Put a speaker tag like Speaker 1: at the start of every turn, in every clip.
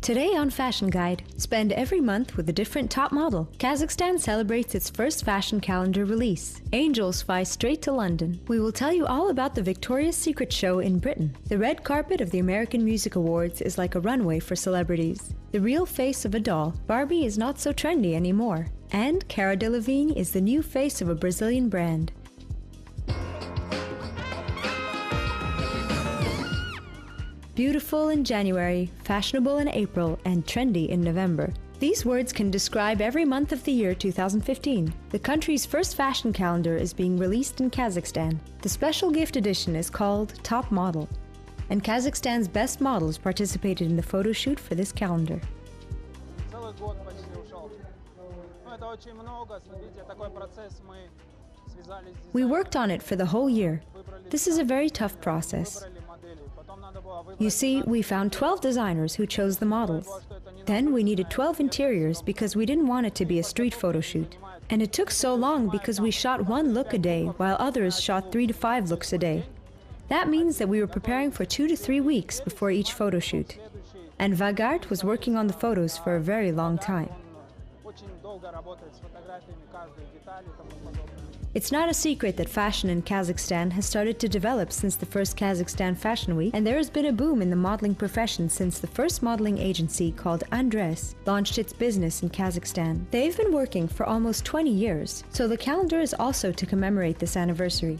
Speaker 1: Today on Fashion Guide, spend every month with a different top model. Kazakhstan celebrates its first fashion calendar release. Angels fly straight to London. We will tell you all about the Victoria's Secret show in Britain. The red carpet of the American Music Awards is like a runway for celebrities. The real face of a doll, Barbie, is not so trendy anymore. And Cara Delevingne is the new face of a Brazilian brand. Beautiful in January, fashionable in April, and trendy in November. These words can describe every month of the year 2015. The country's first fashion calendar is being released in Kazakhstan. The special gift edition is called Top Model, and Kazakhstan's best models participated in the photo shoot for this calendar. We worked on it for the whole year. This is a very tough process. You see, we found 12 designers who chose the models. Then we needed 12 interiors because we didn't want it to be a street photo shoot. And it took so long because we shot one look a day while others shot 3 to 5 looks a day. That means that we were preparing for 2 to 3 weeks before each photo shoot. And Vagart was working on the photos for a very long time. It's not a secret that fashion in Kazakhstan has started to develop since the first Kazakhstan Fashion Week, and there has been a boom in the modeling profession since the first modeling agency called Andres launched its business in Kazakhstan. They've been working for almost 20 years, so the calendar is also to commemorate this anniversary.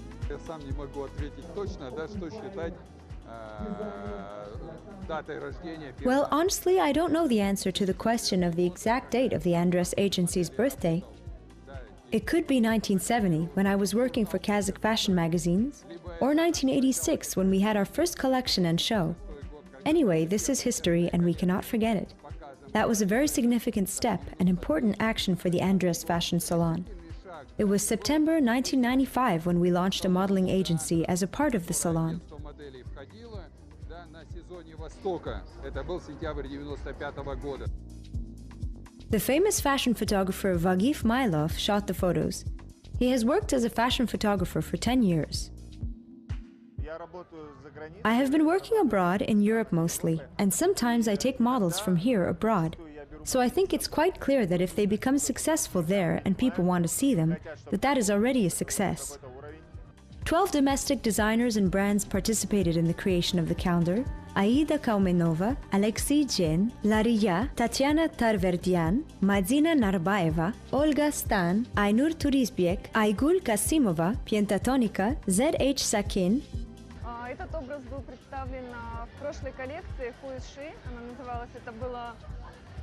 Speaker 1: Well, honestly, I don't know the answer to the question of the exact date of the Andres agency's birthday. It could be 1970, when I was working for Kazakh fashion magazines, or 1986, when we had our first collection and show. Anyway, this is history and we cannot forget it. That was a very significant step, an important action for the Andres Fashion Salon. It was September 1995 when we launched a modeling agency as a part of the salon. The famous fashion photographer Vagif Mailov shot the photos. He has worked as a fashion photographer for 10 years. I have been working abroad in Europe mostly, and sometimes I take models from here abroad. So I think it's quite clear that if they become successful there and people want to see them, that is already a success. 12 domestic designers and brands participated in the creation of the calendar: Aida Kaumenova, Alexei Jen, Lariya, Tatiana Tarverdian, Madina Narbaeva, Olga Stan, Aynur Turizbek, Aygul Kasimova, Pentatonica, Z.H. Sakin.
Speaker 2: Этот образ был представлен в прошлой коллекции Who is She? Она называлась, это было...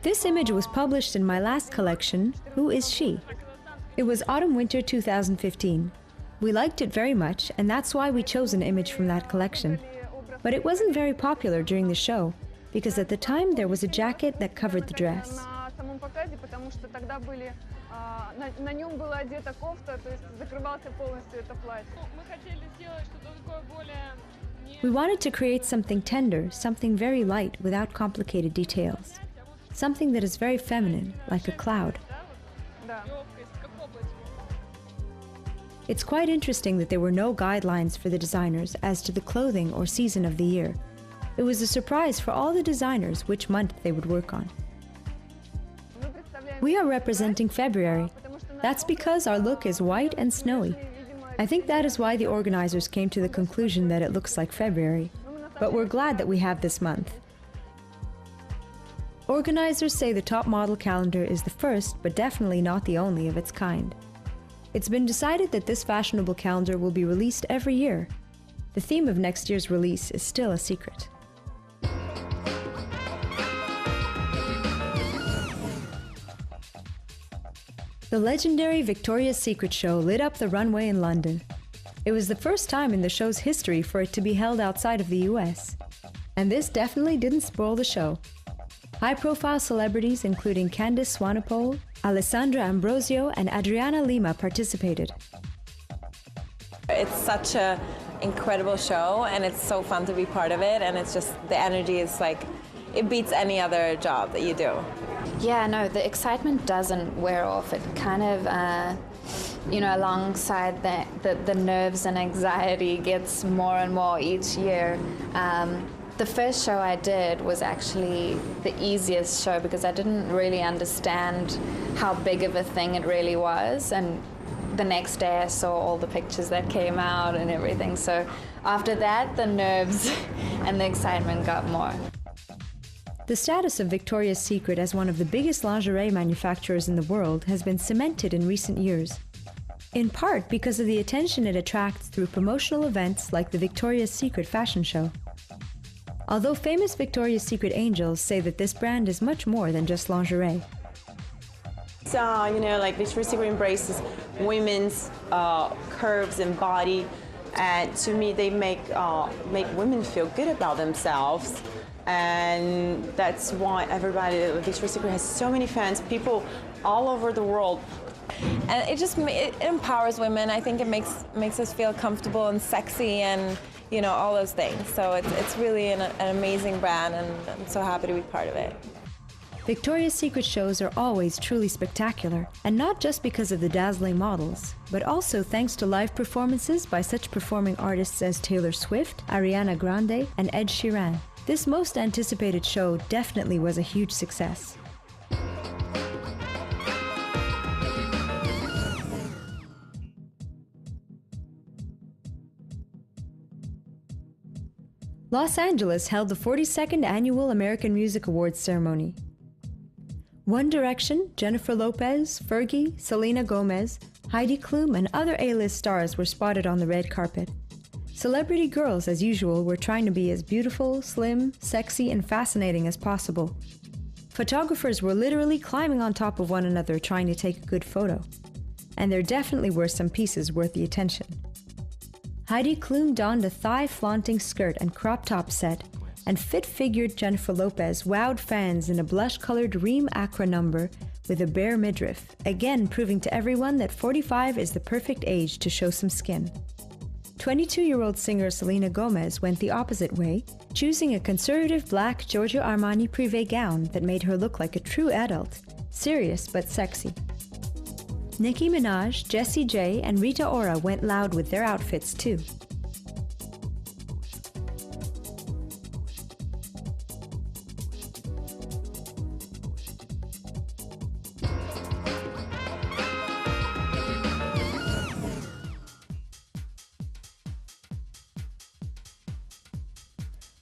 Speaker 1: This image was published in my last collection, Who is She? It was autumn-winter 2015. We liked it very much, and that's why we chose an image from that collection. But it wasn't very popular during the show, because at the time there was a jacket that covered the dress. We wanted to create something tender, something very light without complicated details. Something that is very feminine, like a cloud. It's quite interesting that there were no guidelines for the designers as to the clothing or season of the year. It was a surprise for all the designers which month they would work on. We are representing February. That's because our look is white and snowy. I think that is why the organizers came to the conclusion that it looks like February. But we're glad that we have this month. Organizers say the top model calendar is the first, but definitely not the only of its kind. It's been decided that this fashionable calendar will be released every year. The theme of next year's release is still a secret. The legendary Victoria's Secret show lit up the runway in London. It was the first time in the show's history for it to be held outside of the US. And this definitely didn't spoil the show. High-profile celebrities including Candice Swanepoel, Alessandra Ambrosio, and Adriana Lima participated.
Speaker 3: It's such an incredible show, and it's so fun to be part of it, and it's just, the energy is like, it beats any other job that you do.
Speaker 4: Yeah, no, the excitement doesn't wear off. It kind of, alongside the nerves and anxiety gets more and more each year. The first show I did was actually the easiest show because I didn't really understand how big of a thing it really was. And the next day I saw all the pictures that came out and everything. So after that, the nerves and the excitement got more.
Speaker 1: The status of Victoria's Secret as one of the biggest lingerie manufacturers in the world has been cemented in recent years, in part because of the attention it attracts through promotional events like the Victoria's Secret fashion show. Although famous Victoria's Secret angels say that this brand is much more than just lingerie.
Speaker 3: So, you know, like Victoria's Secret embraces women's curves and body, and to me they make women feel good about themselves. And that's why everybody, Victoria's Secret has so many fans, people all over the world. And it empowers women. I think it makes us feel comfortable and sexy and, you know, all those things. So it's really an amazing brand, and I'm so happy to be part of it.
Speaker 1: Victoria's Secret shows are always truly spectacular, and not just because of the dazzling models, but also thanks to live performances by such performing artists as Taylor Swift, Ariana Grande, and Ed Sheeran. This most anticipated show definitely was a huge success. Los Angeles held the 42nd Annual American Music Awards ceremony. One Direction, Jennifer Lopez, Fergie, Selena Gomez, Heidi Klum, and other A-list stars were spotted on the red carpet. Celebrity girls, as usual, were trying to be as beautiful, slim, sexy, and fascinating as possible. Photographers were literally climbing on top of one another trying to take a good photo. And there definitely were some pieces worth the attention. Heidi Klum donned a thigh-flaunting skirt and crop top set, and fit-figured Jennifer Lopez wowed fans in a blush-colored Reem Acra number with a bare midriff, again proving to everyone that 45 is the perfect age to show some skin. 22-year-old singer Selena Gomez went the opposite way, choosing a conservative black Giorgio Armani privé gown that made her look like a true adult, serious but sexy. Nicki Minaj, Jessie J, and Rita Ora went loud with their outfits too.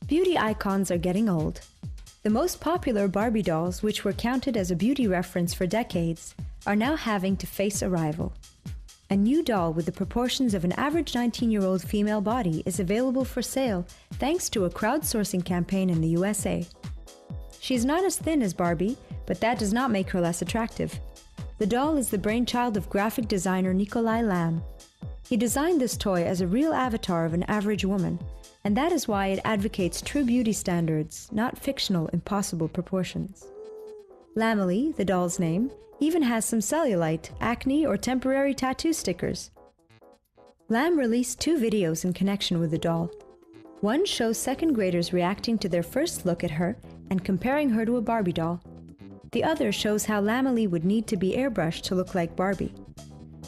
Speaker 1: Beauty icons are getting old. The most popular Barbie dolls, which were counted as a beauty reference for decades, are now having to face a rival. A new doll with the proportions of an average 19-year-old female body is available for sale thanks to a crowdsourcing campaign in the USA. She's not as thin as Barbie, but that does not make her less attractive. The doll is the brainchild of graphic designer Nikolai Lamb. He designed this toy as a real avatar of an average woman, and that is why it advocates true beauty standards, not fictional, impossible proportions. Lamely, the doll's name, even has some cellulite, acne, or temporary tattoo stickers. Lamb released 2 videos in connection with the doll. One shows second graders reacting to their first look at her and comparing her to a Barbie doll. The other shows how Lamely would need to be airbrushed to look like Barbie.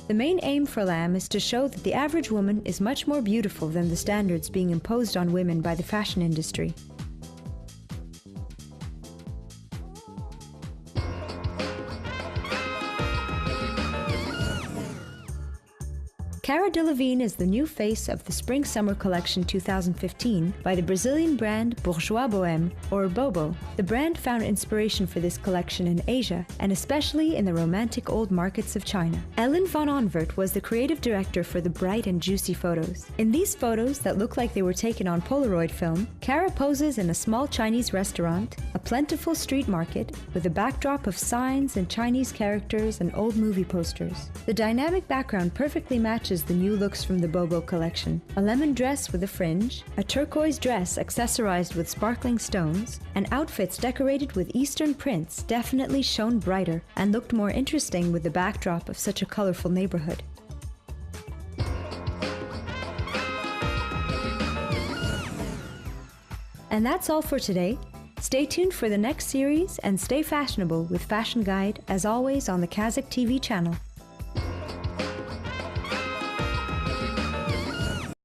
Speaker 1: The main aim for Lamb is to show that the average woman is much more beautiful than the standards being imposed on women by the fashion industry. Cara Delevingne is the new face of the Spring-Summer Collection 2015 by the Brazilian brand Bourjois Bohème, or Bobo. The brand found inspiration for this collection in Asia, and especially in the romantic old markets of China. Ellen von Onvert was the creative director for the bright and juicy photos. In these photos that look like they were taken on Polaroid film, Cara poses in a small Chinese restaurant, a plentiful street market, with a backdrop of signs and Chinese characters and old movie posters. The dynamic background perfectly matches the new looks from the Bobo collection: a lemon dress with a fringe, a turquoise dress accessorized with sparkling stones, and outfits decorated with Eastern prints definitely shone brighter and looked more interesting with the backdrop of such a colorful neighborhood. And that's all for today. Stay tuned for the next series and stay fashionable with Fashion Guide, as always, on the Kazakh TV channel.